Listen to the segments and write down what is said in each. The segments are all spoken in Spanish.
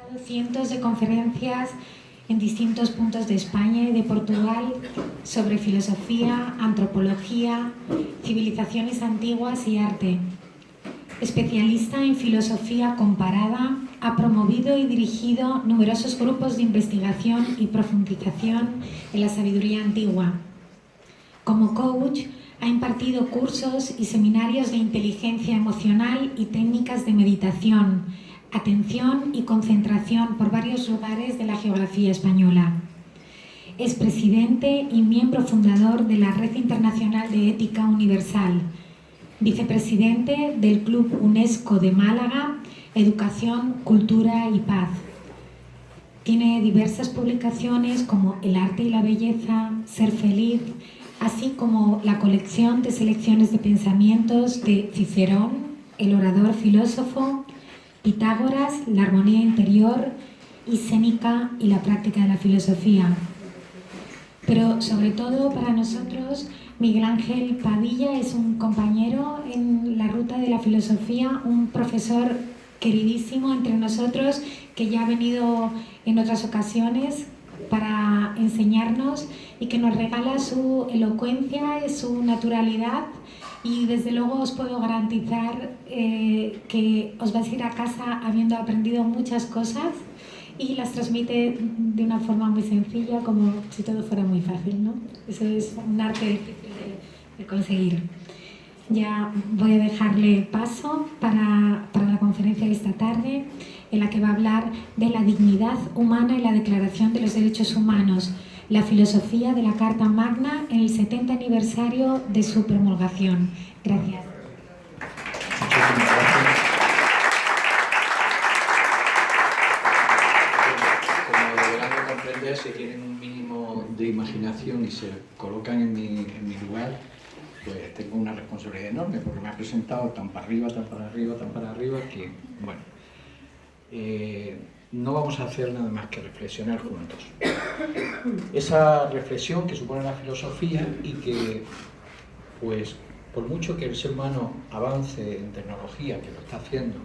dado cientos de conferencias en distintos puntos de España y de Portugal sobre filosofía, antropología, civilizaciones antiguas y arte. Especialista en filosofía comparada, ha promovido y dirigido numerosos grupos de investigación y profundización en la sabiduría antigua. Como coach, ha impartido cursos y seminarios de inteligencia emocional y técnicas de meditación, atención y concentración por varios lugares de la geografía española. Es presidente y miembro fundador de la Red Internacional de Ética Universal, vicepresidente del Club UNESCO de Málaga, Educación, Cultura y Paz. Tiene diversas publicaciones como El arte y la belleza, Ser feliz, así como la colección de selecciones de pensamientos de Cicerón, el orador filósofo, Pitágoras, la armonía interior y Séneca y la práctica de la filosofía. Pero sobre todo para nosotros, Miguel Ángel Padilla es un compañero en la ruta de la filosofía, un profesor queridísimo entre nosotros que ya ha venido en otras ocasiones para enseñarnos y que nos regala su elocuencia y su naturalidad, y desde luego os puedo garantizar que os vais a ir a casa habiendo aprendido muchas cosas y las transmite de una forma muy sencilla, como si todo fuera muy fácil, ¿no? Eso es un arte difícil de conseguir. Ya voy a dejarle paso para la conferencia de esta tarde, en la que va a hablar de la dignidad humana y la Declaración de los Derechos Humanos, la filosofía de la Carta Magna en el 70 aniversario de su promulgación. Gracias. Muchísimas gracias. Como deberán de comprender, si tienen un mínimo de imaginación y se colocan en mi lugar, pues tengo una responsabilidad enorme, porque me ha presentado tan para arriba, tan para arriba, tan para arriba, que, bueno, no vamos a hacer nada más que reflexionar juntos. Esa reflexión que supone la filosofía y que, pues, por mucho que el ser humano avance en tecnología, que lo está haciendo,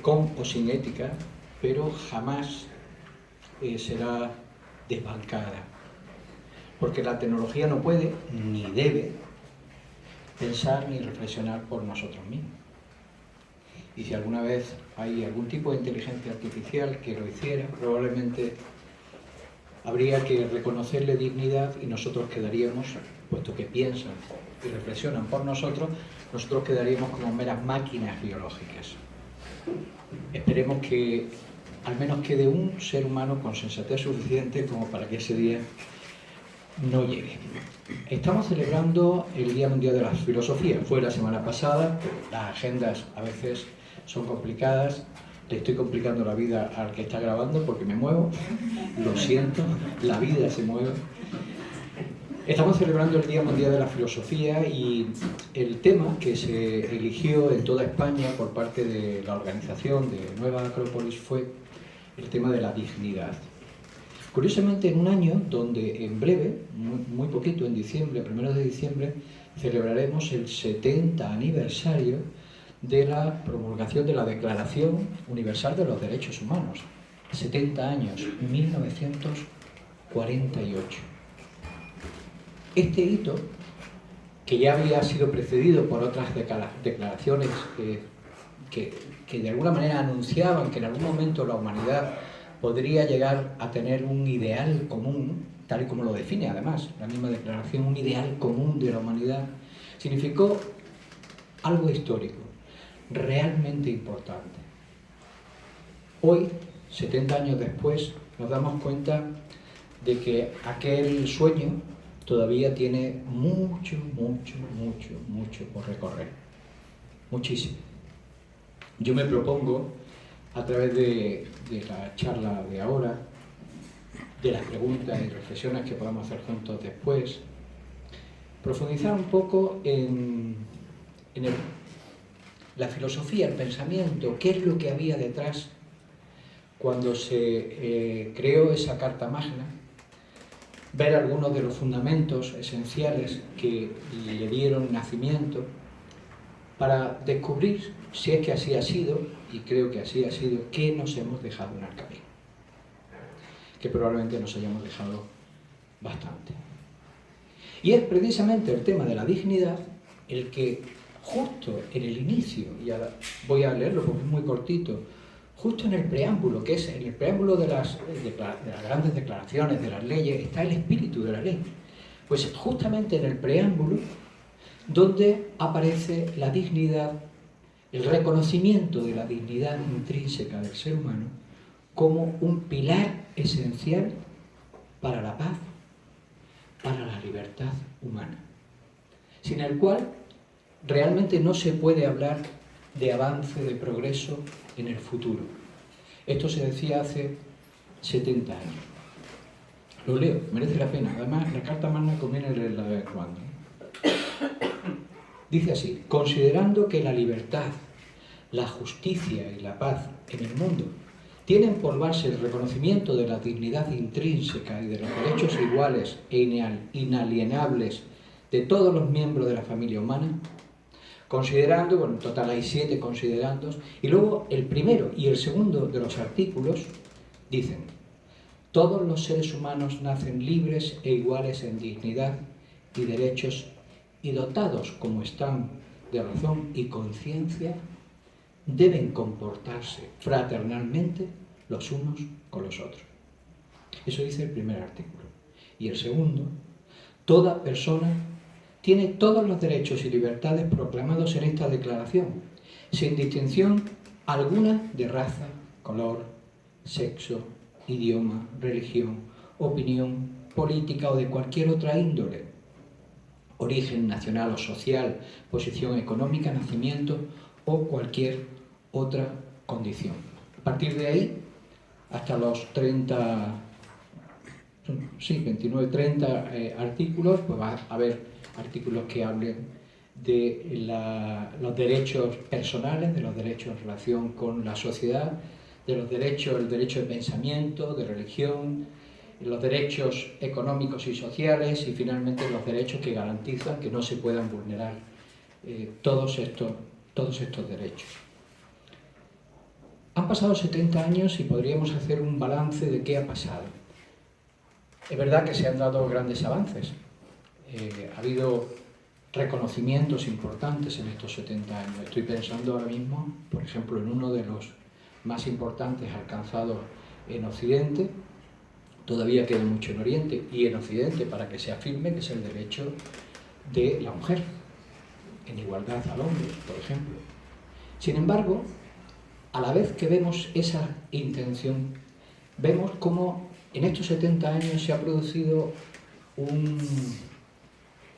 con o sin ética, pero jamás será desbancada. Porque la tecnología no puede ni debe pensar ni reflexionar por nosotros mismos. Y si alguna vez hay algún tipo de inteligencia artificial que lo hiciera, probablemente habría que reconocerle dignidad y nosotros quedaríamos, puesto que piensan y reflexionan por nosotros quedaríamos como meras máquinas biológicas. Esperemos que al menos quede un ser humano con sensatez suficiente como para que ese día no llegue. Estamos celebrando el Día Mundial de la Filosofía. Fue la semana pasada, las agendas a veces son complicadas, le estoy complicando la vida al que está grabando porque me muevo, lo siento, la vida se mueve. Estamos celebrando el Día Mundial de la Filosofía y el tema que se eligió en toda España por parte de la organización de Nueva Acrópolis fue el tema de la dignidad. Curiosamente, en un año donde en breve, muy poquito, en diciembre, 1 de diciembre, celebraremos el 70 aniversario de la promulgación de la Declaración Universal de los Derechos Humanos. 70 años, 1948. Este hito, que ya había sido precedido por otras declaraciones que de alguna manera anunciaban que en algún momento la humanidad podría llegar a tener un ideal común, tal y como lo define además la misma declaración, un ideal común de la humanidad, significó algo histórico, realmente importante. Hoy, 70 años después, nos damos cuenta de que aquel sueño todavía tiene mucho por recorrer, muchísimo. Yo me propongo, a través de la charla de ahora, de las preguntas y reflexiones que podamos hacer juntos después, profundizar un poco en la filosofía, el pensamiento, qué es lo que había detrás cuando se creó esa Carta Magna, ver algunos de los fundamentos esenciales que le dieron nacimiento, para descubrir si es que así ha sido y creo que así ha sido, ¿qué nos hemos dejado en el camino? Que probablemente nos hayamos dejado bastante. Y es precisamente el tema de la dignidad el que justo en el inicio, y ahora voy a leerlo porque es muy cortito, justo en el preámbulo, que es en el preámbulo de las grandes declaraciones, de las leyes, está el espíritu de la ley. Pues justamente en el preámbulo, donde aparece la dignidad, el reconocimiento de la dignidad intrínseca del ser humano como un pilar esencial para la paz, para la libertad humana, sin el cual realmente no se puede hablar de avance, de progreso en el futuro. Esto se decía hace 70 años. Lo leo, merece la pena. Además, la Carta Magna conviene leerla de vez en cuando. Dice así: considerando que la libertad, la justicia y la paz en el mundo tienen por base el reconocimiento de la dignidad intrínseca y de los derechos iguales e inalienables de todos los miembros de la familia humana, considerando, bueno, en total hay 7 considerandos, y luego el primero y el segundo de los artículos dicen: todos los seres humanos nacen libres e iguales en dignidad y derechos y dotados como están de razón y conciencia, deben comportarse fraternalmente los unos con los otros. Eso dice el primer artículo. Y el segundo: toda persona tiene todos los derechos y libertades proclamados en esta declaración, sin distinción alguna de raza, color, sexo, idioma, religión, opinión, política o de cualquier otra índole, origen nacional o social, posición económica, nacimiento o cualquier otra condición. A partir de ahí, hasta los 30, 30 artículos, pues va a haber artículos que hablen de los derechos personales, de los derechos en relación con la sociedad, de los derechos, el derecho de pensamiento, de religión, los derechos económicos y sociales y finalmente los derechos que garantizan que no se puedan vulnerar todos estos derechos. Han pasado 70 años y podríamos hacer un balance de qué ha pasado. Es verdad que se han dado grandes avances. Ha habido reconocimientos importantes en estos 70 años. Estoy pensando ahora mismo, por ejemplo, en uno de los más importantes alcanzados en Occidente. Todavía queda mucho en Oriente y en Occidente para que se afirme, que es el derecho de la mujer, en igualdad al hombre, por ejemplo. Sin embargo, a la vez que vemos esa intención, vemos cómo en estos 70 años se ha producido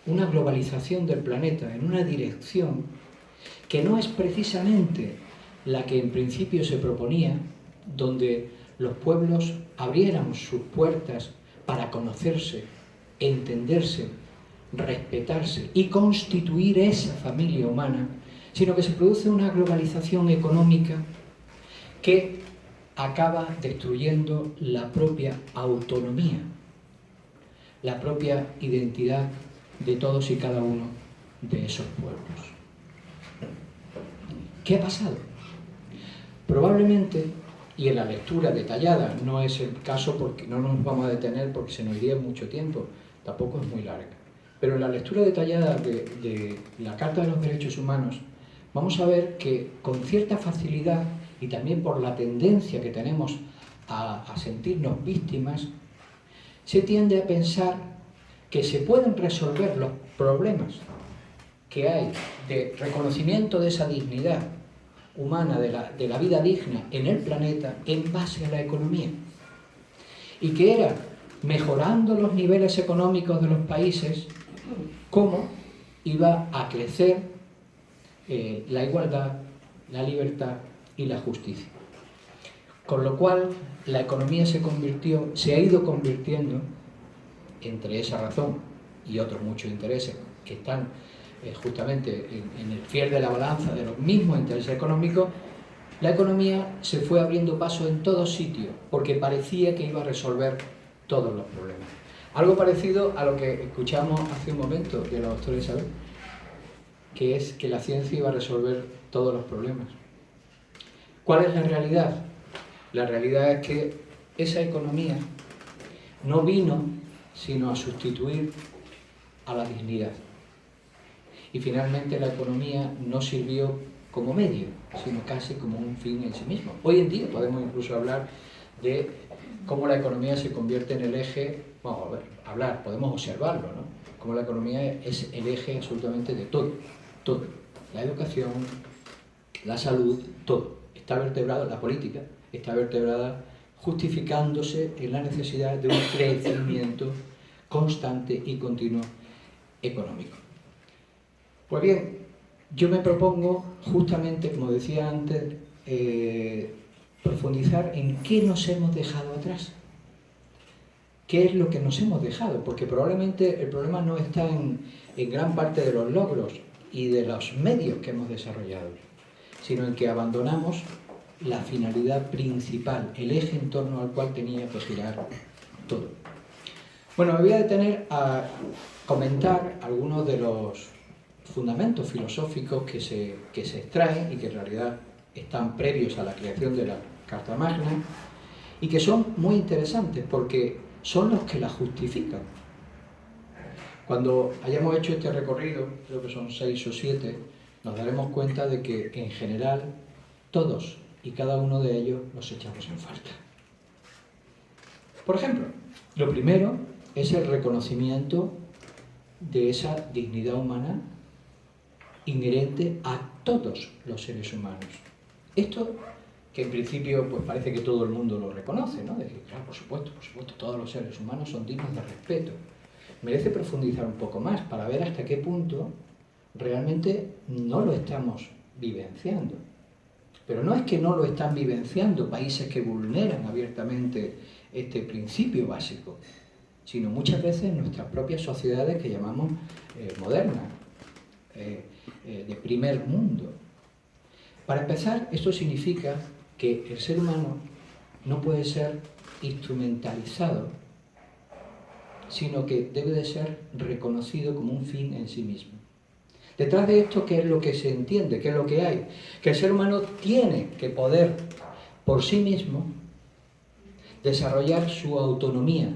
una globalización del planeta en una dirección que no es precisamente la que en principio se proponía, donde los pueblos abrieran sus puertas para conocerse, entenderse, respetarse y constituir esa familia humana, sino que se produce una globalización económica que acaba destruyendo la propia autonomía, la propia identidad de todos y cada uno de esos pueblos. ¿Qué ha pasado? Probablemente, y en la lectura detallada, no es el caso porque no nos vamos a detener porque se nos iría mucho tiempo, tampoco es muy larga, pero en la lectura detallada de la Carta de los Derechos Humanos vamos a ver que con cierta facilidad y también por la tendencia que tenemos a sentirnos víctimas, se tiende a pensar que se pueden resolver los problemas que hay de reconocimiento de esa dignidad humana, de la vida digna en el planeta, en base a la economía. Y que era mejorando los niveles económicos de los países cómo iba a crecer la igualdad, la libertad y la justicia. Con lo cual, la economía se ha ido convirtiendo, entre esa razón y otros muchos intereses que están justamente en el fiel de la balanza de los mismos intereses económicos, la economía se fue abriendo paso en todos sitios, porque parecía que iba a resolver todos los problemas. Algo parecido a lo que escuchamos hace un momento de la doctora Isabel, que es que la ciencia iba a resolver todos los problemas. ¿Cuál es la realidad? La realidad es que esa economía no vino sino a sustituir a la dignidad. Y finalmente la economía no sirvió como medio, sino casi como un fin en sí mismo. Hoy en día podemos incluso hablar de cómo la economía se convierte en el eje, vamos a ver, podemos observarlo, ¿no? Cómo la economía es el eje absolutamente de todo, todo. La educación, la salud, todo. Está vertebrado, la política está vertebrada justificándose en la necesidad de un crecimiento constante y continuo económico. Pues bien, yo me propongo justamente, como decía antes, profundizar en qué nos hemos dejado atrás. ¿Qué es lo que nos hemos dejado? Porque probablemente el problema no está en gran parte de los logros y de los medios que hemos desarrollado, sino en que abandonamos la finalidad principal, el eje en torno al cual tenía que girar todo. Bueno, me voy a detener a comentar algunos de los fundamentos filosóficos que se extraen y que en realidad están previos a la creación de la Carta Magna y que son muy interesantes porque son los que la justifican. Cuando hayamos hecho este recorrido, creo que son 6 o 7, nos daremos cuenta de que en general todos y cada uno de ellos los echamos en falta. Por ejemplo, lo primero es el reconocimiento de esa dignidad humana inherente a todos los seres humanos. Esto que en principio pues parece que todo el mundo lo reconoce, ¿no? Decir, claro, por supuesto, todos los seres humanos son dignos de respeto. Merece profundizar un poco más para ver hasta qué punto realmente no lo estamos vivenciando. Pero no es que no lo están vivenciando países que vulneran abiertamente este principio básico, sino muchas veces en nuestras propias sociedades que llamamos modernas, de primer mundo. Para empezar, esto significa que el ser humano no puede ser instrumentalizado, sino que debe de ser reconocido como un fin en sí mismo. Detrás de esto, ¿qué es lo que se entiende? ¿Qué es lo que hay? Que el ser humano tiene que poder, por sí mismo, desarrollar su autonomía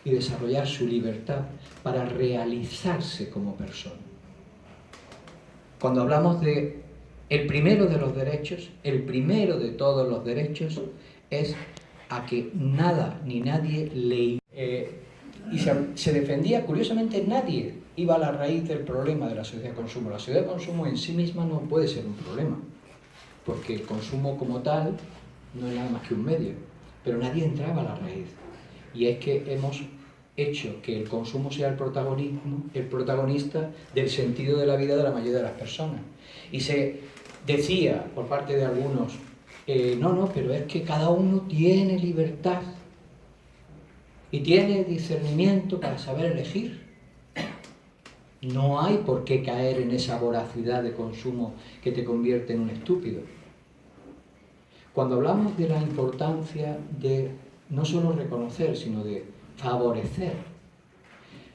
y desarrollar su libertad para realizarse como persona. Cuando hablamos de el primero de los derechos, el primero de todos los derechos, es a que nada ni nadie le... y se defendía, curiosamente, nadie iba a la raíz del problema de la sociedad de consumo. La sociedad de consumo en sí misma no puede ser un problema, porque el consumo como tal no es nada más que un medio, pero nadie entraba a la raíz. Y es que hemos hecho que el consumo sea el protagonista del sentido de la vida de la mayoría de las personas. Y se decía por parte de algunos, no, pero es que cada uno tiene libertad y tiene discernimiento para saber elegir. No hay por qué caer en esa voracidad de consumo que te convierte en un estúpido. Cuando hablamos de la importancia de no solo reconocer, sino de favorecer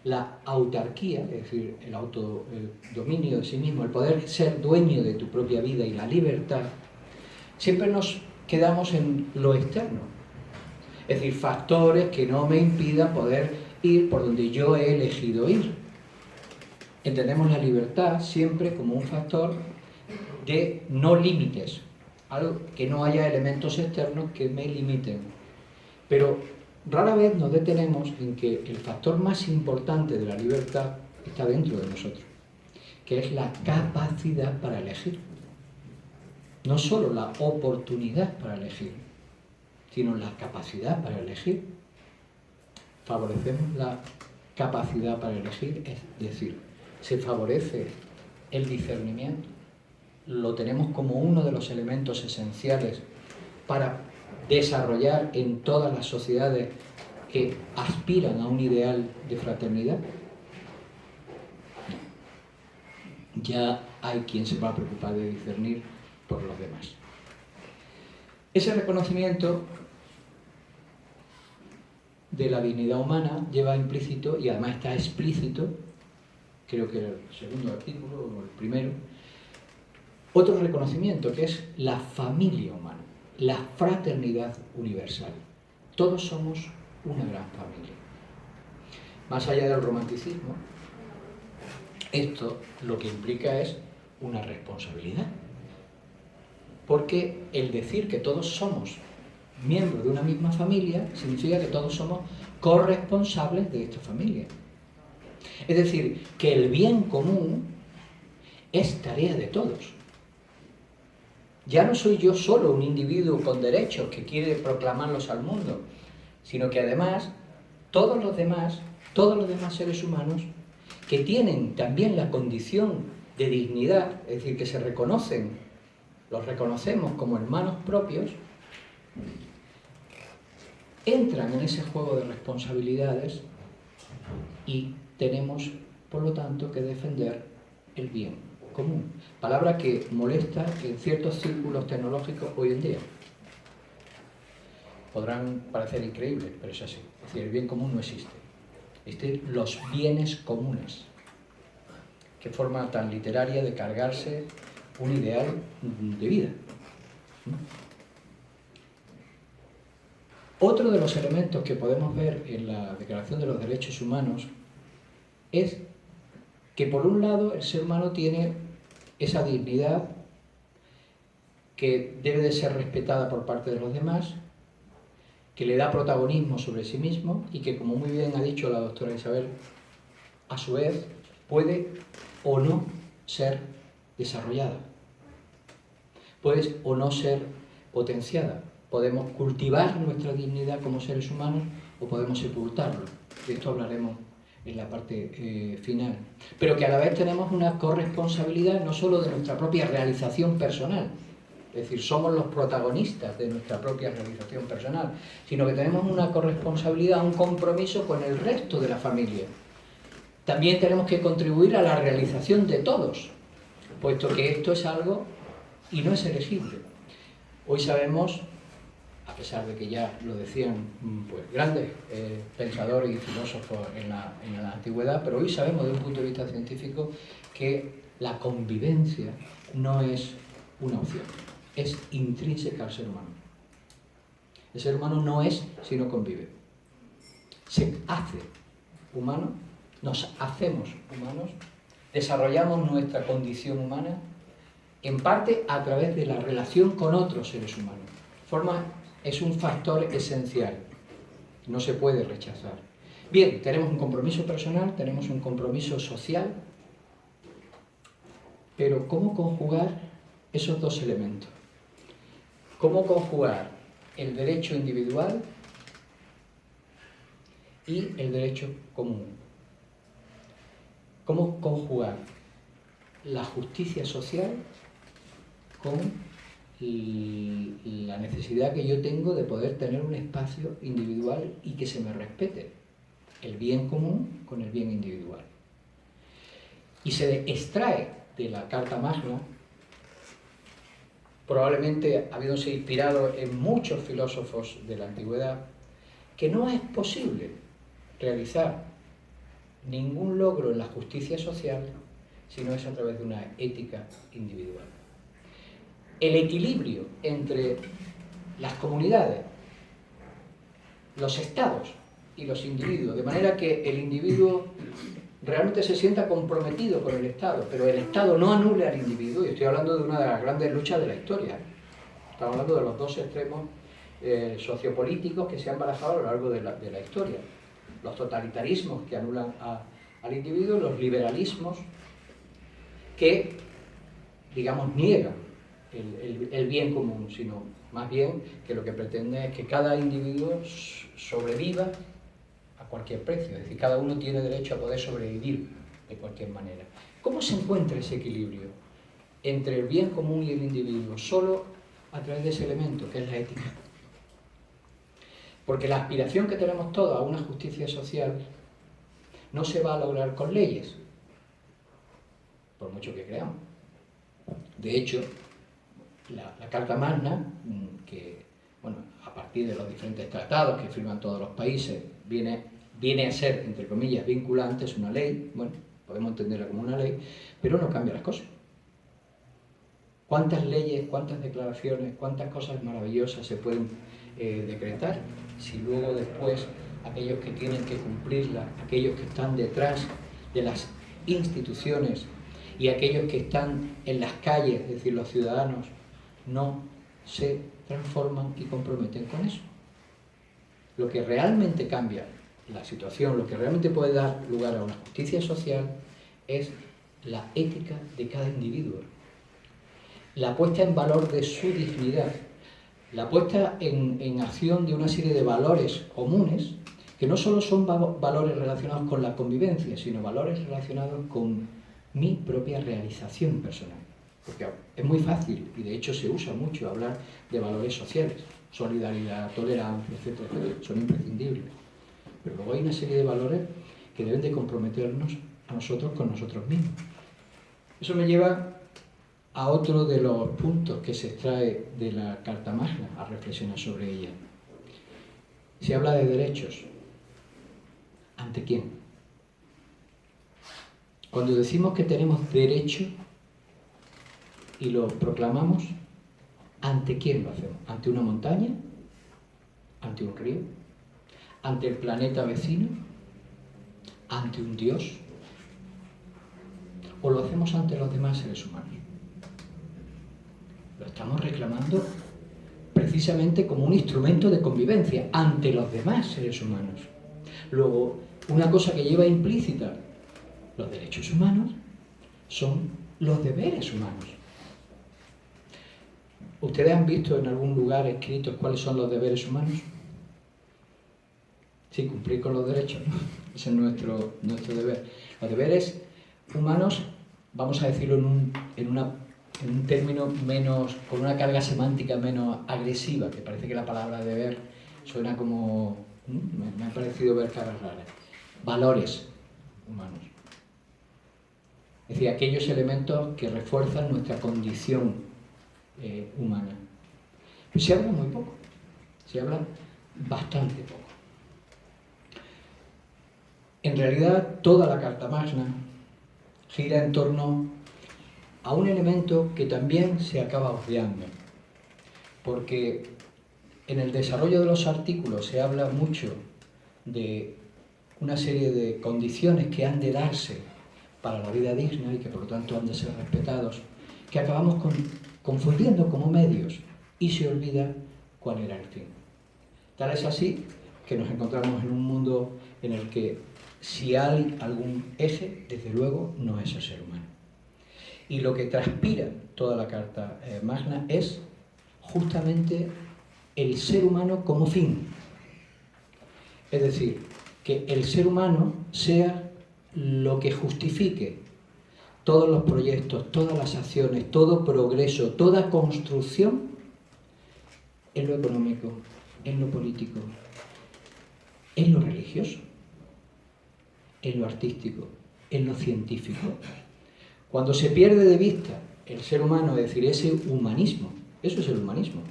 la autarquía, es decir, el dominio de sí mismo, el poder ser dueño de tu propia vida y la libertad, siempre nos quedamos en lo externo. Es decir, factores que no me impidan poder ir por donde yo he elegido ir. Entendemos la libertad siempre como un factor de no límites, algo que no haya elementos externos que me limiten. Pero rara vez nos detenemos en que el factor más importante de la libertad está dentro de nosotros, que es la capacidad para elegir. No solo la oportunidad para elegir, sino la capacidad para elegir. Favorecemos la capacidad para elegir, es decir, se favorece el discernimiento. Lo tenemos como uno de los elementos esenciales para desarrollar en todas las sociedades que aspiran a un ideal de fraternidad. Ya hay quien se va a preocupar de discernir por los demás. Ese reconocimiento de la dignidad humana lleva implícito, y además está explícito, creo que el segundo artículo o el primero, otro reconocimiento, que es la familia humana, la fraternidad universal. Todos somos una gran familia. Más allá del romanticismo, esto lo que implica es una responsabilidad. Porque el decir que todos somos miembros de una misma familia significa que todos somos corresponsables de esta familia. Es decir, que el bien común es tarea de todos. Ya no soy yo solo un individuo con derechos que quiere proclamarlos al mundo, sino que además todos los demás seres humanos que tienen también la condición de dignidad, es decir, que se reconocen, los reconocemos como hermanos propios, entran en ese juego de responsabilidades y tenemos, por lo tanto, que defender el bien común. Palabra que molesta en ciertos círculos tecnológicos hoy en día. Podrán parecer increíbles, pero es así. Es decir, el bien común no existe. Existen los bienes comunes. Qué forma tan literaria de cargarse un ideal de vida. Otro de los elementos que podemos ver en la Declaración de los Derechos Humanos es que, por un lado, el ser humano tiene esa dignidad que debe de ser respetada por parte de los demás, que le da protagonismo sobre sí mismo y que, como muy bien ha dicho la doctora Isabel, a su vez puede o no ser desarrollada, puede o no ser potenciada. Podemos cultivar nuestra dignidad como seres humanos o podemos sepultarlo. De esto hablaremos en la parte final. Pero que a la vez tenemos una corresponsabilidad no solo de nuestra propia realización personal, es decir, somos los protagonistas de nuestra propia realización personal, sino que tenemos una corresponsabilidad, un compromiso con el resto de la familia. También tenemos que contribuir a la realización de todos, puesto que esto es algo y no es elegible. Hoy sabemos, a pesar de que ya lo decían pues, grandes pensadores y filósofos en la antigüedad, pero hoy sabemos desde un punto de vista científico que la convivencia no es una opción, es intrínseca al ser humano. El ser humano no es si no convive. Se hace humano, nos hacemos humanos, desarrollamos nuestra condición humana, en parte a través de la relación con otros seres humanos. Es un factor esencial, no se puede rechazar. Bien, tenemos un compromiso personal, tenemos un compromiso social, pero ¿cómo conjugar esos dos elementos? ¿Cómo conjugar el derecho individual y el derecho común? ¿Cómo conjugar la justicia social con la necesidad que yo tengo de poder tener un espacio individual y que se me respete el bien común con el bien individual? Y se extrae de la Carta Magna, probablemente habiéndose inspirado en muchos filósofos de la antigüedad, que no es posible realizar ningún logro en la justicia social si no es a través de una ética individual. El equilibrio entre las comunidades, los estados y los individuos, de manera que el individuo realmente se sienta comprometido con el Estado, pero el Estado no anule al individuo, y estoy hablando de una de las grandes luchas de la historia. Estamos hablando de los dos extremos sociopolíticos que se han barajado a lo largo de la historia. Los totalitarismos que anulan al individuo, los liberalismos que, digamos, niegan el bien común, sino más bien que lo que pretende es que cada individuo sobreviva a cualquier precio, es decir, cada uno tiene derecho a poder sobrevivir de cualquier manera. ¿Cómo se encuentra ese equilibrio entre el bien común y el individuo? Solo a través de ese elemento, que es la ética. Porque la aspiración que tenemos todos a una justicia social no se va a lograr con leyes, por mucho que creamos. De hecho, la Carta Magna, que bueno, a partir de los diferentes tratados que firman todos los países, viene a ser, entre comillas, vinculante, es una ley, bueno, podemos entenderla como una ley, pero no cambia las cosas. ¿Cuántas leyes, cuántas declaraciones, cuántas cosas maravillosas se pueden decretar si luego después aquellos que tienen que cumplirlas, aquellos que están detrás de las instituciones y aquellos que están en las calles, es decir, los ciudadanos, no se transforman y comprometen con eso? Lo que realmente cambia la situación, lo que realmente puede dar lugar a una justicia social es la ética de cada individuo, la puesta en valor de su dignidad, la puesta en acción de una serie de valores comunes que no solo son valores relacionados con la convivencia, sino valores relacionados con mi propia realización personal. Porque es muy fácil, y de hecho se usa mucho, hablar de valores sociales, solidaridad, tolerancia, etcétera, etcétera, son imprescindibles. Pero luego hay una serie de valores que deben de comprometernos a nosotros con nosotros mismos. Eso me lleva a otro de los puntos que se extrae de la Carta Magna, a reflexionar sobre ella. Se habla de derechos. ¿Ante quién? Cuando decimos que tenemos derecho y lo proclamamos, ¿ante quién lo hacemos? ¿Ante una montaña? ¿Ante un río? ¿Ante el planeta vecino? ¿Ante un Dios? ¿O lo hacemos ante los demás seres humanos? Lo estamos reclamando precisamente como un instrumento de convivencia ante los demás seres humanos. Luego, una cosa que lleva implícita los derechos humanos son los deberes humanos. ¿Ustedes han visto en algún lugar escritos cuáles son los deberes humanos? Sí, cumplir con los derechos, ¿no? Ese es nuestro deber. Los deberes humanos, vamos a decirlo en un término menos, con una carga semántica menos agresiva, que parece que la palabra deber suena como... me ha parecido ver caras raras. Valores humanos. Es decir, aquellos elementos que refuerzan nuestra condición humana. Pero se habla muy poco, se habla bastante poco. En realidad, toda la Carta Magna gira en torno a un elemento que también se acaba obviando, porque en el desarrollo de los artículos se habla mucho de una serie de condiciones que han de darse para la vida digna y que por lo tanto han de ser respetados, que acabamos confundiendo como medios y se olvida cuál era el fin. Tal es así que nos encontramos en un mundo en el que si hay algún eje, desde luego no es el ser humano. Y lo que transpira toda la Carta Magna es justamente el ser humano como fin. Es decir, que el ser humano sea lo que justifique todos los proyectos, todas las acciones, todo progreso, toda construcción en lo económico, en lo político, en lo religioso, en lo artístico, en lo científico. Cuando se pierde de vista el ser humano, es decir, ese humanismo, eso es el humanismo.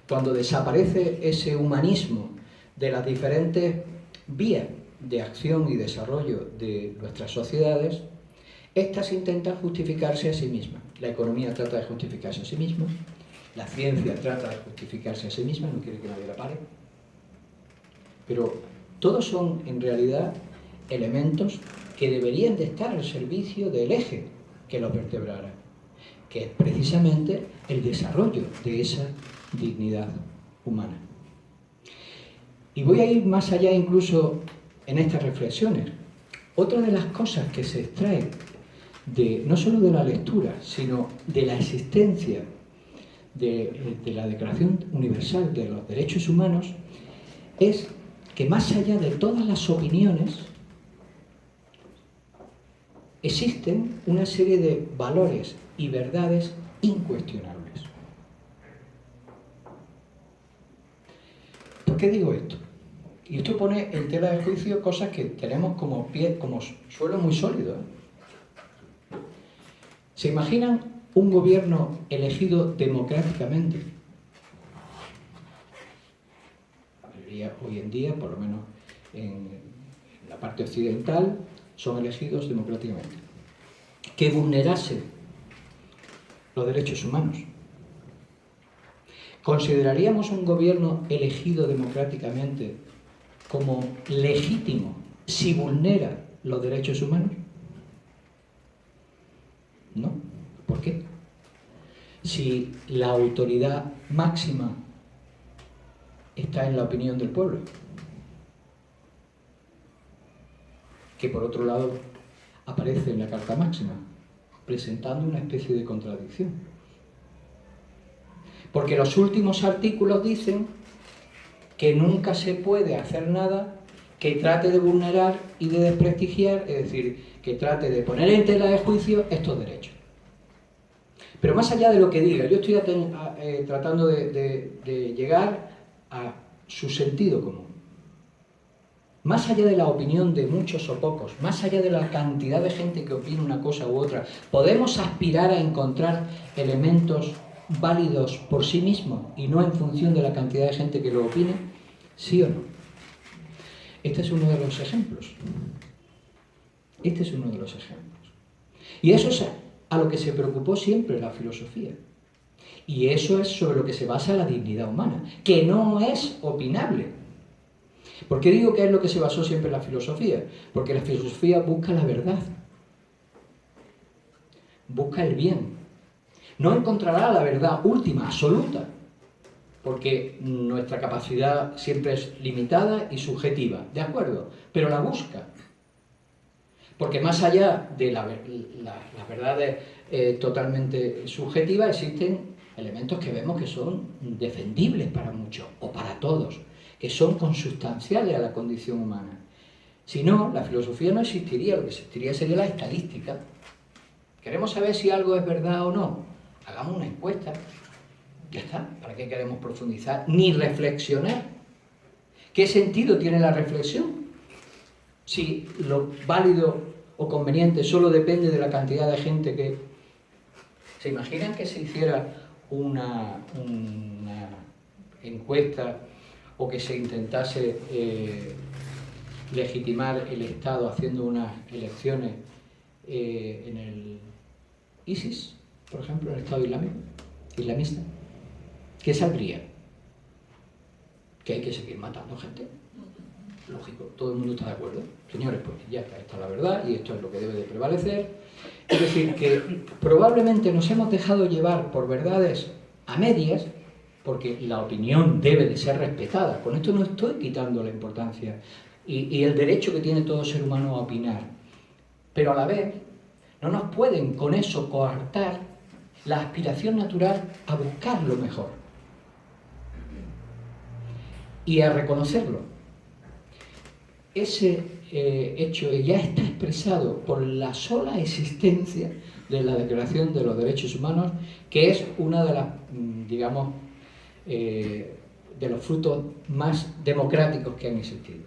Cuando desaparece ese humanismo de las diferentes vías de acción y desarrollo de nuestras sociedades, estas intentan justificarse a sí mismas. La economía trata de justificarse a sí misma, la ciencia trata de justificarse a sí misma, no quiere que nadie la pare. Pero todos son, en realidad, elementos que deberían de estar al servicio del eje que los vertebrara, que es precisamente el desarrollo de esa dignidad humana. Y voy a ir más allá incluso en estas reflexiones. Otra de las cosas que se extrae no solo de la lectura, sino de la existencia de la Declaración Universal de los Derechos Humanos, es que más allá de todas las opiniones, existen una serie de valores y verdades incuestionables. ¿Por qué digo esto? Y esto pone en tela de juicio cosas que tenemos como suelo muy sólido. ¿Se imaginan un gobierno elegido democráticamente? La mayoría hoy en día, por lo menos en la parte occidental, son elegidos democráticamente. Que vulnerase los derechos humanos. ¿Consideraríamos un gobierno elegido democráticamente como legítimo si vulnera los derechos humanos? No. ¿Por qué? Si la autoridad máxima está en la opinión del pueblo, que por otro lado aparece en la Carta Máxima, presentando una especie de contradicción. Porque los últimos artículos dicen que nunca se puede hacer nada que trate de vulnerar y de desprestigiar, es decir, que trate de poner en tela de juicio estos derechos. Pero más allá de lo que diga, yo estoy tratando de llegar a su sentido común. Más allá de la opinión de muchos o pocos, más allá de la cantidad de gente que opina una cosa u otra, ¿podemos aspirar a encontrar elementos válidos por sí mismos y no en función de la cantidad de gente que lo opine? ¿Sí o no? Este es uno de los ejemplos. Este es uno de los ejemplos. Y eso es a lo que se preocupó siempre la filosofía. Y eso es sobre lo que se basa la dignidad humana, que no es opinable. ¿Por qué digo que es lo que se basó siempre la filosofía? Porque la filosofía busca la verdad, busca el bien. No encontrará la verdad última, absoluta, porque nuestra capacidad siempre es limitada y subjetiva, ¿de acuerdo? Pero la busca. Porque más allá de las verdades totalmente subjetivas, existen elementos que vemos que son defendibles para muchos, o para todos, que son consustanciales a la condición humana. Si no, la filosofía no existiría, lo que existiría sería la estadística. ¿Queremos saber si algo es verdad o no? Hagamos una encuesta. Ya está, ¿para qué queremos profundizar? Ni reflexionar. ¿Qué sentido tiene la reflexión? Si lo válido o conveniente solo depende de la cantidad de gente que... ¿Se imaginan que se hiciera una encuesta o que se intentase legitimar el Estado haciendo unas elecciones en el ISIS, por ejemplo, en el Estado islamista? ¿Qué saldría? Que hay que seguir matando gente. Lógico, todo el mundo está de acuerdo. Señores, pues ya está, esta es la verdad y esto es lo que debe de prevalecer. Es decir, que probablemente nos hemos dejado llevar por verdades a medias, porque la opinión debe de ser respetada. Con esto no estoy quitando la importancia y el derecho que tiene todo ser humano a opinar. Pero a la vez, no nos pueden con eso coartar la aspiración natural a buscar lo mejor y a reconocerlo. Ese hecho ya está expresado por la sola existencia de la Declaración de los Derechos Humanos, que es una de las, digamos, de los frutos más democráticos que han existido,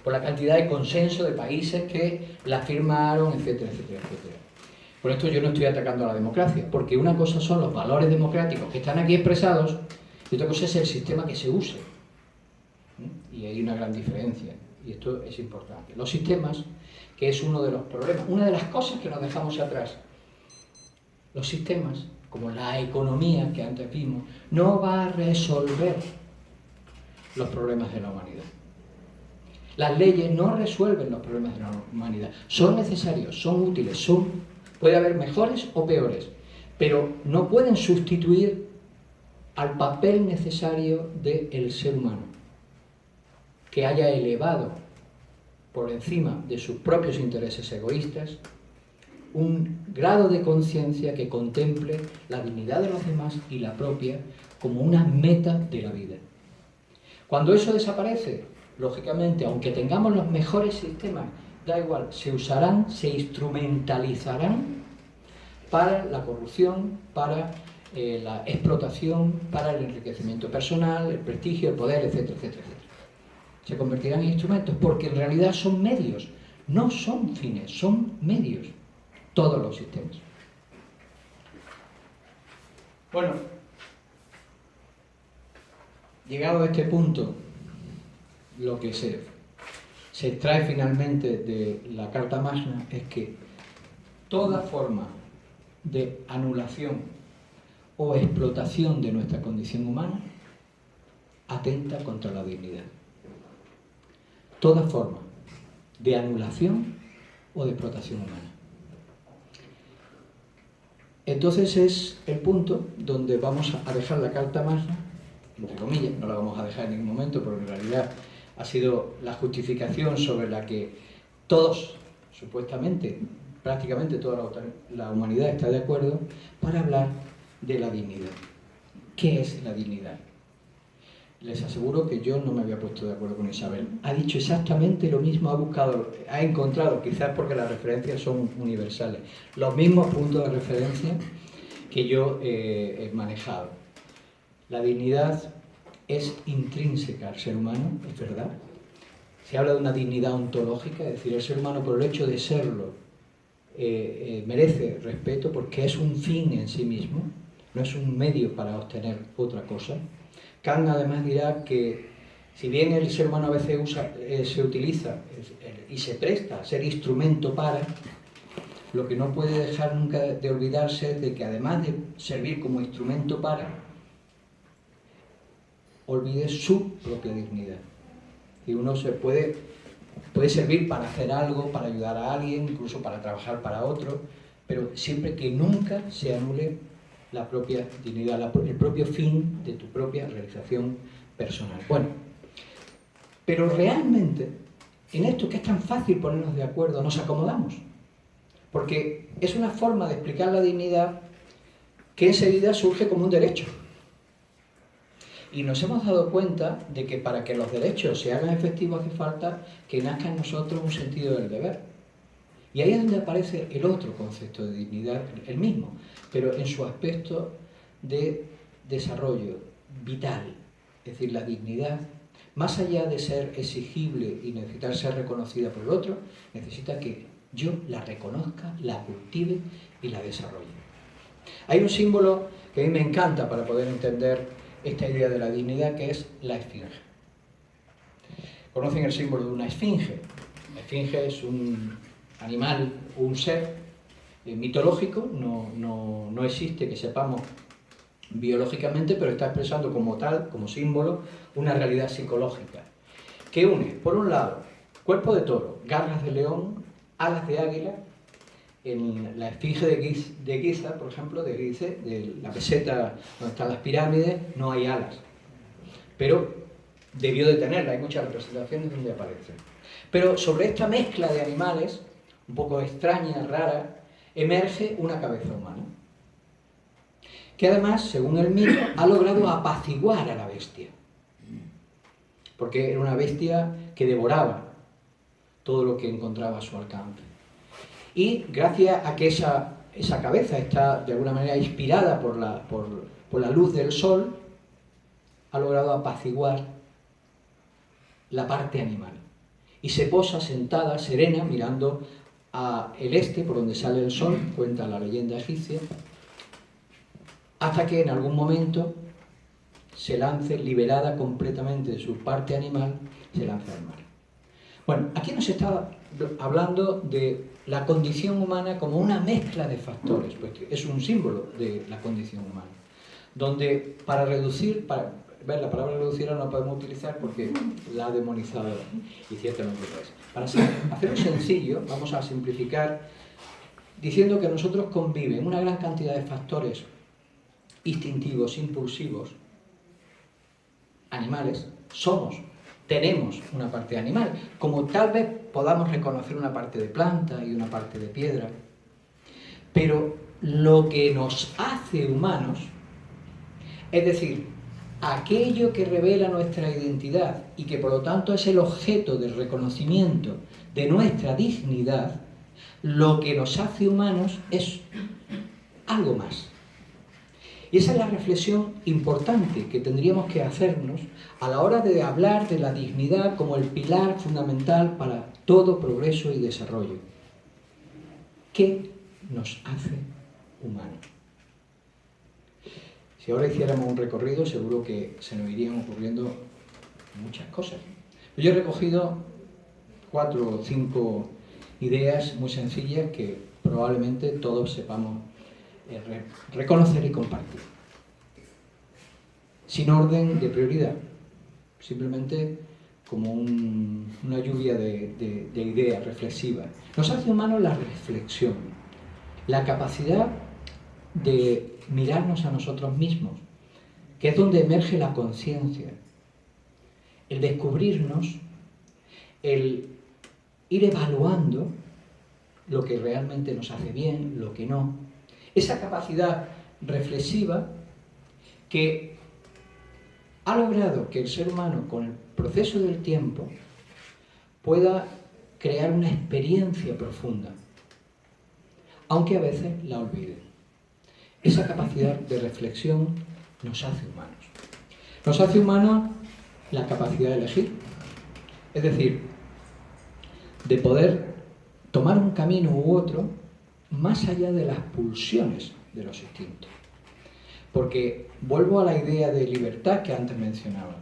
por la cantidad de consenso de países que la firmaron, etcétera, etcétera, etcétera. Por esto yo no estoy atacando a la democracia, porque una cosa son los valores democráticos que están aquí expresados y otra cosa es el sistema que se use. Y hay una gran diferencia. Y esto es importante. Los sistemas, que es uno de los problemas, una de las cosas que nos dejamos atrás. Los sistemas, como la economía que antes vimos, no va a resolver los problemas de la humanidad. Las leyes no resuelven los problemas de la humanidad. Son necesarios, son útiles, puede haber mejores o peores, pero no pueden sustituir al papel necesario del ser humano, que haya elevado por encima de sus propios intereses egoístas un grado de conciencia que contemple la dignidad de los demás y la propia como una meta de la vida. Cuando eso desaparece, lógicamente, aunque tengamos los mejores sistemas, da igual, se usarán, se instrumentalizarán para la corrupción, para la explotación, para el enriquecimiento personal, el prestigio, el poder, etcétera, etcétera, etcétera. Se convertirán en instrumentos porque en realidad son medios, no son fines, son medios, todos los sistemas. Bueno, llegado a este punto, lo que se extrae finalmente de la Carta Magna es que toda forma de anulación o explotación de nuestra condición humana atenta contra la dignidad. Toda forma de anulación o de explotación humana. Entonces es el punto donde vamos a dejar la Carta Magna, entre comillas, no la vamos a dejar en ningún momento, porque en realidad ha sido la justificación sobre la que todos, supuestamente, prácticamente toda la humanidad está de acuerdo, para hablar de la dignidad. ¿Qué es la dignidad? Les aseguro que yo no me había puesto de acuerdo con Isabel. Ha dicho exactamente lo mismo, ha encontrado, quizás porque las referencias son universales, los mismos puntos de referencia que yo he manejado. La dignidad es intrínseca al ser humano, es verdad. Se habla de una dignidad ontológica, es decir, el ser humano por el hecho de serlo merece respeto porque es un fin en sí mismo, no es un medio para obtener otra cosa. Kant además dirá que si bien el ser humano a veces se utiliza y se presta a ser instrumento para, lo que no puede dejar nunca de olvidarse es de que además de servir como instrumento para, olvide su propia dignidad. Y uno se puede servir para hacer algo, para ayudar a alguien, incluso para trabajar para otro, pero siempre que nunca se anule la propia dignidad, el propio fin de tu propia realización personal. Bueno, pero realmente, en esto que es tan fácil ponernos de acuerdo, nos acomodamos. Porque es una forma de explicar la dignidad que enseguida surge como un derecho. Y nos hemos dado cuenta de que para que los derechos se hagan efectivos hace falta que nazca en nosotros un sentido del deber. Y ahí es donde aparece el otro concepto de dignidad, el mismo, pero en su aspecto de desarrollo vital. Es decir, la dignidad, más allá de ser exigible y necesitar ser reconocida por el otro, necesita que yo la reconozca, la cultive y la desarrolle. Hay un símbolo que a mí me encanta para poder entender esta idea de la dignidad, que es la esfinge. ¿Conocen el símbolo de una esfinge? La esfinge es un animal, un ser mitológico, no existe que sepamos biológicamente, pero está expresando como tal, como símbolo, una realidad psicológica, que une, por un lado, cuerpo de toro, garras de león, alas de águila. En la esfinge de Giza, por ejemplo, de la meseta donde están las pirámides, no hay alas, pero debió de tenerla, hay muchas representaciones donde aparece. Pero sobre esta mezcla de animales, un poco extraña, rara, emerge una cabeza humana, que además, según el mito, ha logrado apaciguar a la bestia, porque era una bestia que devoraba todo lo que encontraba a su alcance. Y gracias a que esa cabeza está de alguna manera inspirada por la luz del sol, ha logrado apaciguar la parte animal. Y se posa sentada, serena, mirando al este, por donde sale el sol, cuenta la leyenda egipcia, hasta que en algún momento se lance, liberada completamente de su parte animal, se lanza al mar. Bueno, aquí nos está hablando de la condición humana como una mezcla de factores, pues es un símbolo de la condición humana, donde para reducir, ver, la palabra reducir no la podemos utilizar porque la ha demonizado y ciertamente lo es. Para hacerlo sencillo, vamos a simplificar diciendo que nosotros conviven una gran cantidad de factores instintivos, impulsivos, animales, tenemos una parte animal, como tal vez podamos reconocer una parte de planta y una parte de piedra, pero lo que nos hace humanos, es decir, aquello que revela nuestra identidad y que por lo tanto es el objeto del reconocimiento de nuestra dignidad, lo que nos hace humanos es algo más. Y esa es la reflexión importante que tendríamos que hacernos a la hora de hablar de la dignidad como el pilar fundamental para todo progreso y desarrollo. ¿Qué nos hace humanos? Si ahora hiciéramos un recorrido, seguro que se nos irían ocurriendo muchas cosas. Yo he recogido 4 o 5 ideas muy sencillas que probablemente todos sepamos reconocer y compartir. sin orden de prioridad, simplemente como una lluvia de ideas reflexivas. Nos hace humanos la reflexión, la capacidad de mirarnos a nosotros mismos, que es donde emerge la conciencia, el descubrirnos, el ir evaluando lo que realmente nos hace bien, lo que no. Esa capacidad reflexiva que ha logrado que el ser humano, con el proceso del tiempo, pueda crear una experiencia profunda, aunque a veces la olvide. Esa capacidad de reflexión nos hace humanos. Nos hace humanos la capacidad de elegir, es decir, de poder tomar un camino u otro más allá de las pulsiones de los instintos. Porque vuelvo a la idea de libertad que antes mencionaba.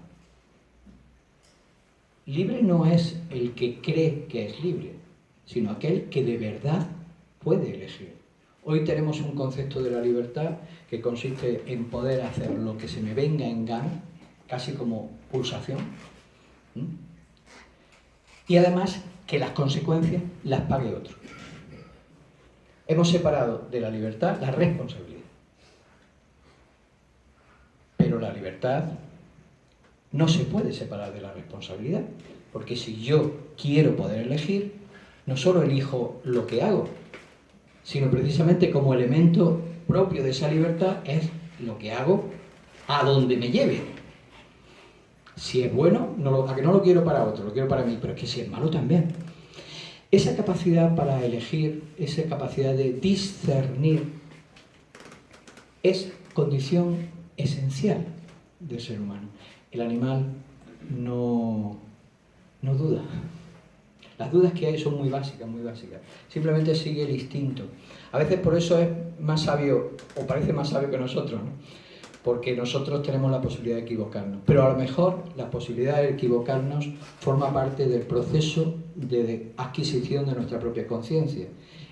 Libre no es el que cree que es libre, sino aquel que de verdad puede elegir. Hoy tenemos un concepto de la libertad que consiste en poder hacer lo que se me venga en gana, casi como pulsación, y además que las consecuencias las pague otro. Hemos separado de la libertad la responsabilidad. Pero la libertad no se puede separar de la responsabilidad, porque si yo quiero poder elegir, no solo elijo lo que hago, sino precisamente como elemento propio de esa libertad es lo que hago a donde me lleve. Si es bueno, a que no lo quiero para otro, lo quiero para mí, pero es que si es malo también. Esa capacidad para elegir, esa capacidad de discernir, es condición esencial del ser humano. El animal no duda. Las dudas que hay son muy básicas, muy básicas. Simplemente sigue el instinto. A veces por eso es más sabio, o parece más sabio que nosotros, ¿no? Porque nosotros tenemos la posibilidad de equivocarnos. Pero a lo mejor la posibilidad de equivocarnos forma parte del proceso de adquisición de nuestra propia conciencia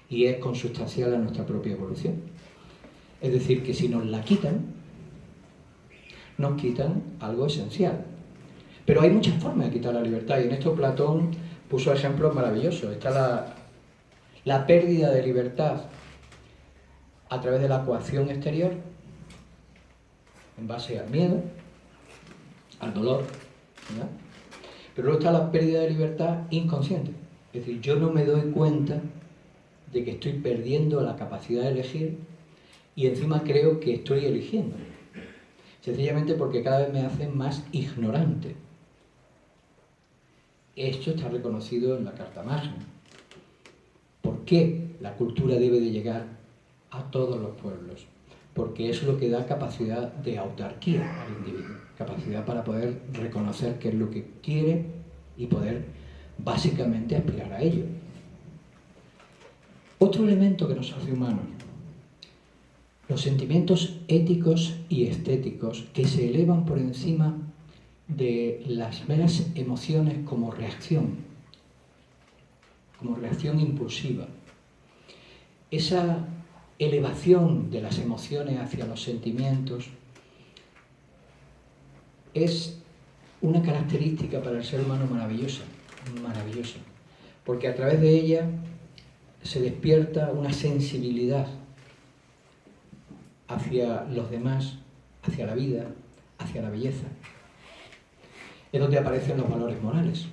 y es consustancial a nuestra propia evolución. Es decir, que si nos la quitan, nos quitan algo esencial. Pero hay muchas formas de quitar la libertad y en esto Platón puso ejemplos maravillosos. Está la pérdida de libertad a través de la coacción exterior, en base al miedo, al dolor, ¿verdad? Pero luego está la pérdida de libertad inconsciente. Es decir, yo no me doy cuenta de que estoy perdiendo la capacidad de elegir y encima creo que estoy eligiendo. Sencillamente porque cada vez me hacen más ignorante. Esto está reconocido en la Carta Magna. ¿Por qué la cultura debe de llegar a todos los pueblos? Porque es lo que da capacidad de autarquía al individuo, capacidad para poder reconocer qué es lo que quiere y poder básicamente aspirar a ello. Otro elemento que nos hace humanos, los sentimientos éticos y estéticos que se elevan por encima de las meras emociones como reacción impulsiva. Esa elevación de las emociones hacia los sentimientos es una característica para el ser humano maravillosa, maravillosa, porque a través de ella se despierta una sensibilidad hacia los demás, hacia la vida, hacia la belleza. Es donde aparecen los valores morales,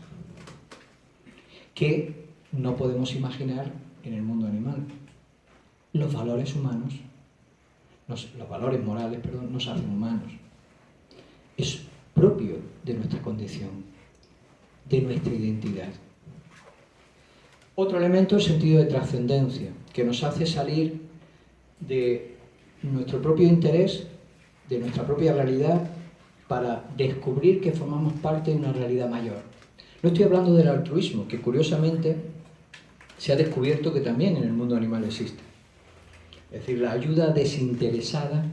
que no podemos imaginar en el mundo animal. Los valores humanos, los valores morales, perdón, nos hacen humanos. Es propio de nuestra condición, de nuestra identidad. Otro elemento es el sentido de trascendencia, que nos hace salir de nuestro propio interés, de nuestra propia realidad, para descubrir que formamos parte de una realidad mayor. No estoy hablando del altruismo, que curiosamente se ha descubierto que también en el mundo animal existe. Es decir, la ayuda desinteresada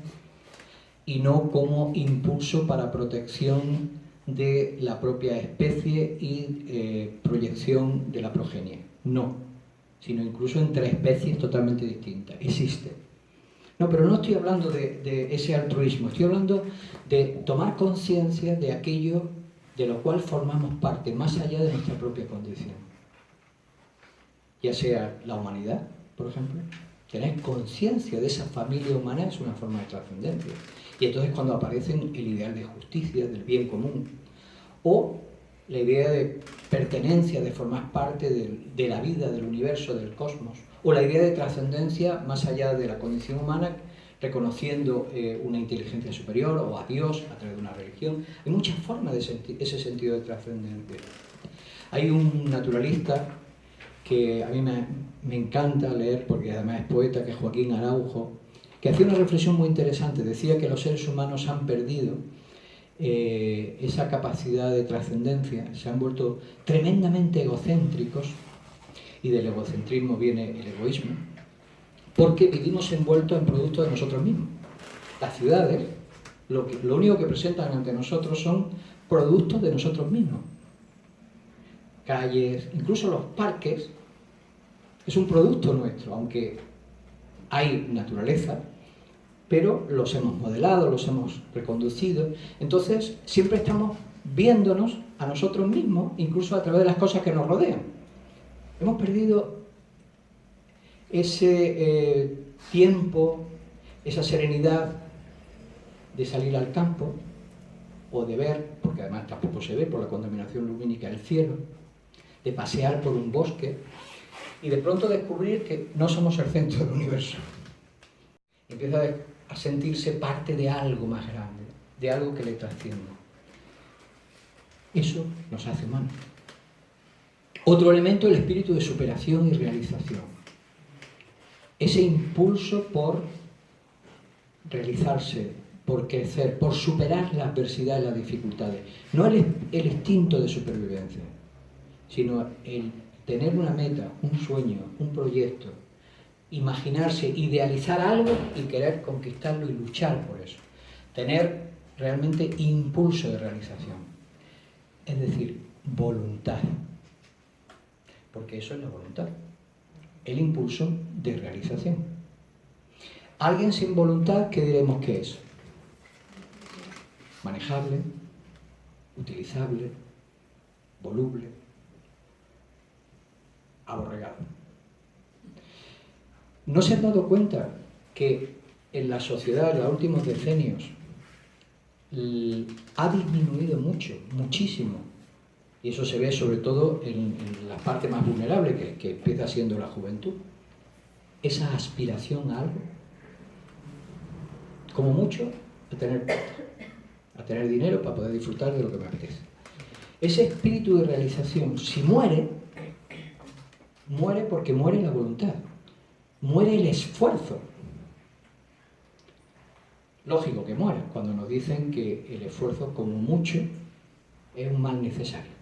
y no como impulso para protección de la propia especie y proyección de la progenie. No, sino incluso entre especies totalmente distintas. Existe. No, pero no estoy hablando de ese altruismo, estoy hablando de tomar conciencia de aquello de lo cual formamos parte, más allá de nuestra propia condición. Ya sea la humanidad, por ejemplo, tener conciencia de esa familia humana es una forma de trascendencia. Y entonces cuando aparecen el ideal de justicia, del bien común, o la idea de pertenencia, de formar parte de la vida, del universo, del cosmos, o la idea de trascendencia más allá de la condición humana, reconociendo una inteligencia superior o a Dios a través de una religión. Hay muchas formas de ese sentido de trascendencia. Hay un naturalista que a mí me encanta leer, porque además es poeta, que es Joaquín Araujo, que hacía una reflexión muy interesante. Decía que los seres humanos han perdido esa capacidad de trascendencia, se han vuelto tremendamente egocéntricos, y del egocentrismo viene el egoísmo, porque vivimos envueltos en productos de nosotros mismos. Las ciudades, lo único que presentan ante nosotros son productos de nosotros mismos. Calles, incluso los parques, es un producto nuestro, aunque hay naturaleza, pero los hemos modelado, los hemos reconducido. Entonces, siempre estamos viéndonos a nosotros mismos, incluso a través de las cosas que nos rodean. Hemos perdido ese tiempo, esa serenidad de salir al campo o de ver, porque además tampoco se ve por la contaminación lumínica, el cielo, de pasear por un bosque y de pronto descubrir que no somos el centro del universo. Empieza a sentirse parte de algo más grande, de algo que le trasciende. Eso nos hace humanos. Otro elemento, el espíritu de superación y realización. Ese impulso por realizarse, por crecer, por superar la adversidad y las dificultades. No el instinto de supervivencia, sino el tener una meta, un sueño, un proyecto, imaginarse, idealizar algo y querer conquistarlo y luchar por eso. Tener realmente impulso de realización. Es decir, voluntad. Porque eso es la voluntad. El impulso de realización. Alguien sin voluntad, ¿qué diremos que es? Manejable, utilizable, voluble, aborregado. ¿No se han dado cuenta que en la sociedad en los últimos decenios ha disminuido mucho, muchísimo? Y eso se ve sobre todo en la parte más vulnerable, que empieza siendo la juventud. Esa aspiración a algo. Como mucho, a tener dinero para poder disfrutar de lo que me apetece. Ese espíritu de realización, si muere, muere porque muere la voluntad. Muere el esfuerzo. Lógico que muera, cuando nos dicen que el esfuerzo, como mucho, es un mal necesario.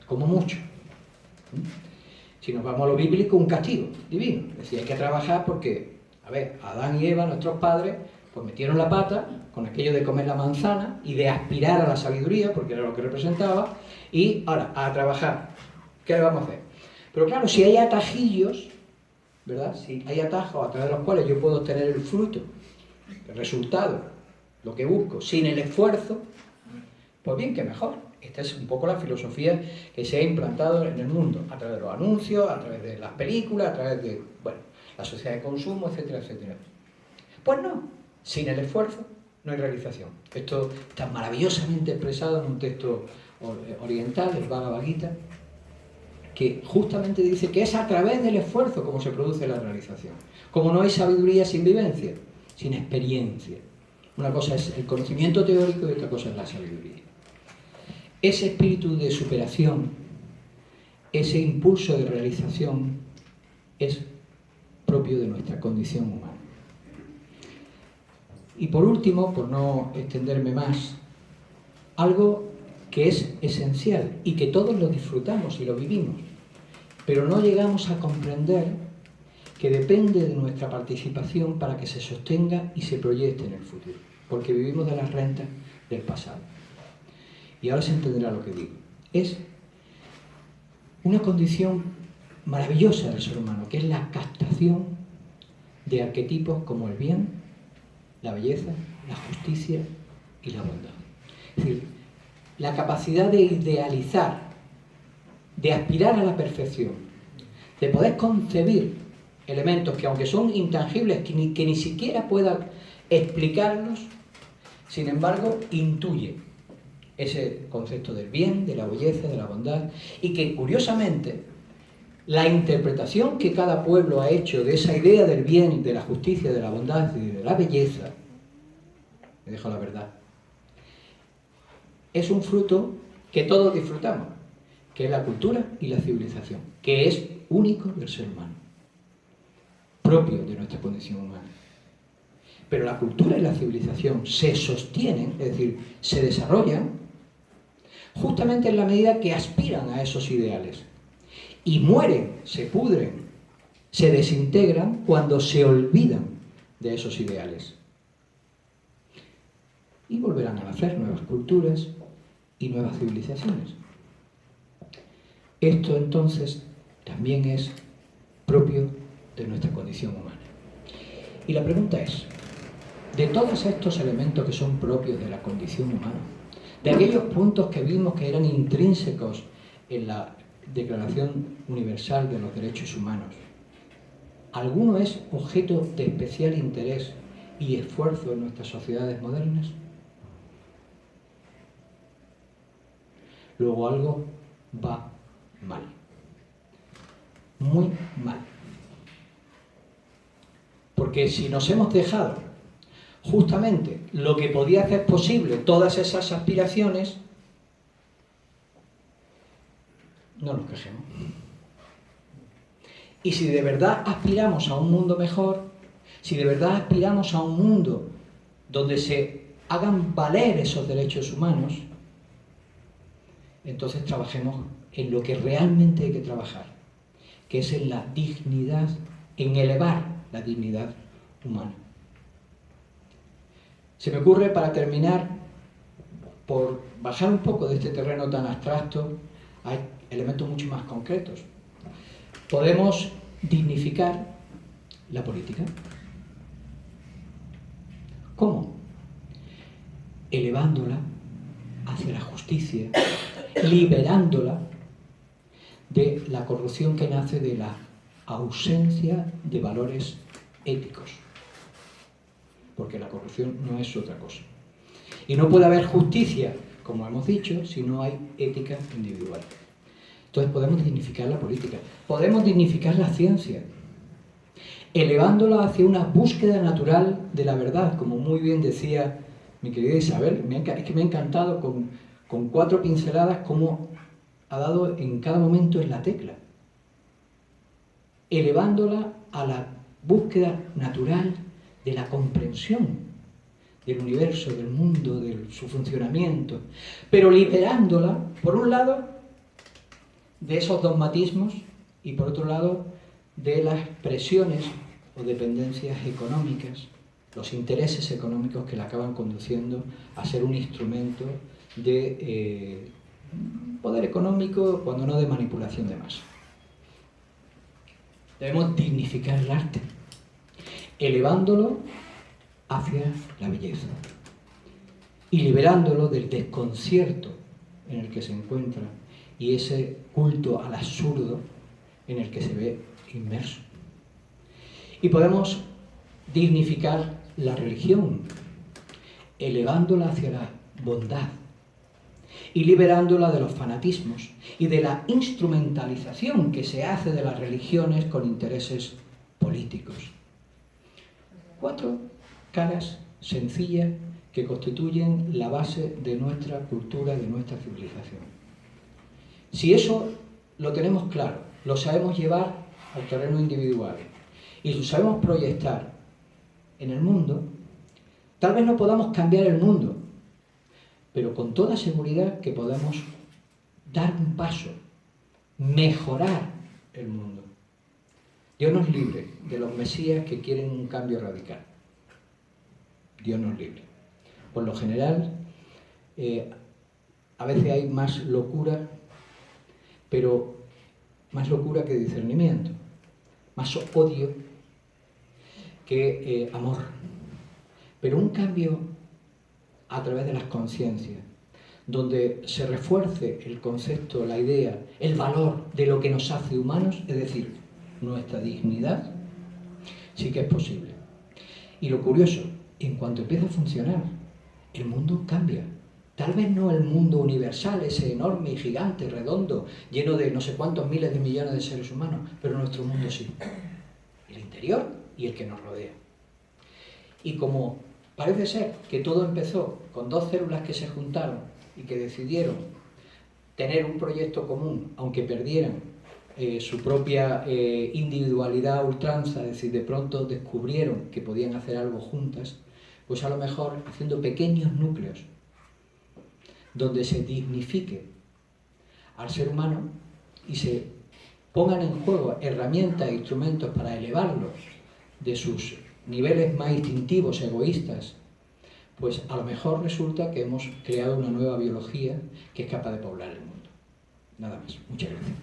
Como mucho. Si nos vamos a lo bíblico, un castigo divino. Es decir, hay que trabajar porque, a ver, Adán y Eva, nuestros padres, pues metieron la pata con aquello de comer la manzana y de aspirar a la sabiduría, porque era lo que representaba, y ahora, a trabajar. ¿Qué le vamos a hacer? Pero claro, si hay atajillos, ¿verdad? Si hay atajos a través de los cuales yo puedo obtener el fruto, el resultado, lo que busco, sin el esfuerzo, pues bien, que mejor. Esta es un poco la filosofía que se ha implantado en el mundo, a través de los anuncios, a través de las películas, a través de, bueno, la sociedad de consumo, etcétera, etcétera. Pues no, sin el esfuerzo no hay realización. Esto está maravillosamente expresado en un texto oriental, el Bhagavad Gita, que justamente dice que es a través del esfuerzo como se produce la realización. Como no hay sabiduría sin vivencia, sin experiencia. Una cosa es el conocimiento teórico y otra cosa es la sabiduría. Ese espíritu de superación, ese impulso de realización es propio de nuestra condición humana. Y por último, por no extenderme más, algo que es esencial y que todos lo disfrutamos y lo vivimos, pero no llegamos a comprender que depende de nuestra participación para que se sostenga y se proyecte en el futuro, porque vivimos de las rentas del pasado. Y ahora se entenderá lo que digo. Es una condición maravillosa del ser humano, que es la captación de arquetipos como el bien, la belleza, la justicia y la bondad. Es decir, la capacidad de idealizar, de aspirar a la perfección, de poder concebir elementos que, aunque son intangibles, que ni siquiera pueda explicarlos, sin embargo, intuye ese concepto del bien, de la belleza, de la bondad, y que, curiosamente, la interpretación que cada pueblo ha hecho de esa idea del bien, de la justicia, de la bondad y de la belleza, me dejo la verdad, es un fruto que todos disfrutamos, que es la cultura y la civilización, que es único del ser humano, propio de nuestra condición humana. Pero la cultura y la civilización se sostienen, es decir, se desarrollan justamente en la medida que aspiran a esos ideales. Y mueren, se pudren, se desintegran cuando se olvidan de esos ideales. Y volverán a nacer nuevas culturas y nuevas civilizaciones. Esto entonces también es propio de nuestra condición humana. Y la pregunta es, de todos estos elementos que son propios de la condición humana, de aquellos puntos que vimos que eran intrínsecos en la Declaración Universal de los Derechos Humanos, ¿alguno es objeto de especial interés y esfuerzo en nuestras sociedades modernas? Luego algo va mal, muy mal. Porque si nos hemos dejado justamente lo que podía hacer posible todas esas aspiraciones, no nos quejemos. Y si de verdad aspiramos a un mundo mejor, si de verdad aspiramos a un mundo donde se hagan valer esos derechos humanos, entonces trabajemos en lo que realmente hay que trabajar, que es en la dignidad, en elevar la dignidad humana. Se me ocurre, para terminar, por bajar un poco de este terreno tan abstracto, hay elementos mucho más concretos. Podemos dignificar la política. ¿Cómo? Elevándola hacia la justicia, liberándola de la corrupción que nace de la ausencia de valores éticos. Porque la corrupción no es otra cosa. Y no puede haber justicia, como hemos dicho, si no hay ética individual. Entonces podemos dignificar la política, podemos dignificar la ciencia, elevándola hacia una búsqueda natural de la verdad, como muy bien decía mi querida Isabel. Es que me ha encantado con 4 pinceladas cómo ha dado en cada momento en la tecla. Elevándola a la búsqueda natural de la comprensión del universo, del mundo, de su funcionamiento, pero liberándola, por un lado, de esos dogmatismos y, por otro lado, de las presiones o dependencias económicas, los intereses económicos que la acaban conduciendo a ser un instrumento de poder económico, cuando no de manipulación de masa. Debemos dignificar el arte, elevándolo hacia la belleza y liberándolo del desconcierto en el que se encuentra y ese culto al absurdo en el que se ve inmerso. Y podemos dignificar la religión, elevándola hacia la bondad y liberándola de los fanatismos y de la instrumentalización que se hace de las religiones con intereses políticos. 4 caras sencillas que constituyen la base de nuestra cultura, de nuestra civilización. Si eso lo tenemos claro, lo sabemos llevar al terreno individual y lo sabemos proyectar en el mundo, tal vez no podamos cambiar el mundo, pero con toda seguridad que podemos dar un paso, mejorar el mundo. Dios nos libre de los mesías que quieren un cambio radical. Dios nos libre. Por lo general, a veces hay más locura, pero más locura que discernimiento, más odio que amor. Pero un cambio a través de las conciencias, donde se refuerce el concepto, la idea, el valor de lo que nos hace humanos, es decir, nuestra dignidad, sí que es posible. Y lo curioso, en cuanto empieza a funcionar, el mundo cambia. Tal vez no el mundo universal, ese enorme y gigante, redondo, lleno de no sé cuántos miles de millones de seres humanos, pero nuestro mundo sí. El interior y el que nos rodea. Y como parece ser que todo empezó con dos células que se juntaron y que decidieron tener un proyecto común, aunque perdieran su propia individualidad a ultranza, es decir, de pronto descubrieron que podían hacer algo juntas, pues a lo mejor haciendo pequeños núcleos donde se dignifique al ser humano y se pongan en juego herramientas e instrumentos para elevarlos de sus niveles más instintivos, egoístas, pues a lo mejor resulta que hemos creado una nueva biología que es capaz de poblar el mundo. Nada más. Muchas gracias.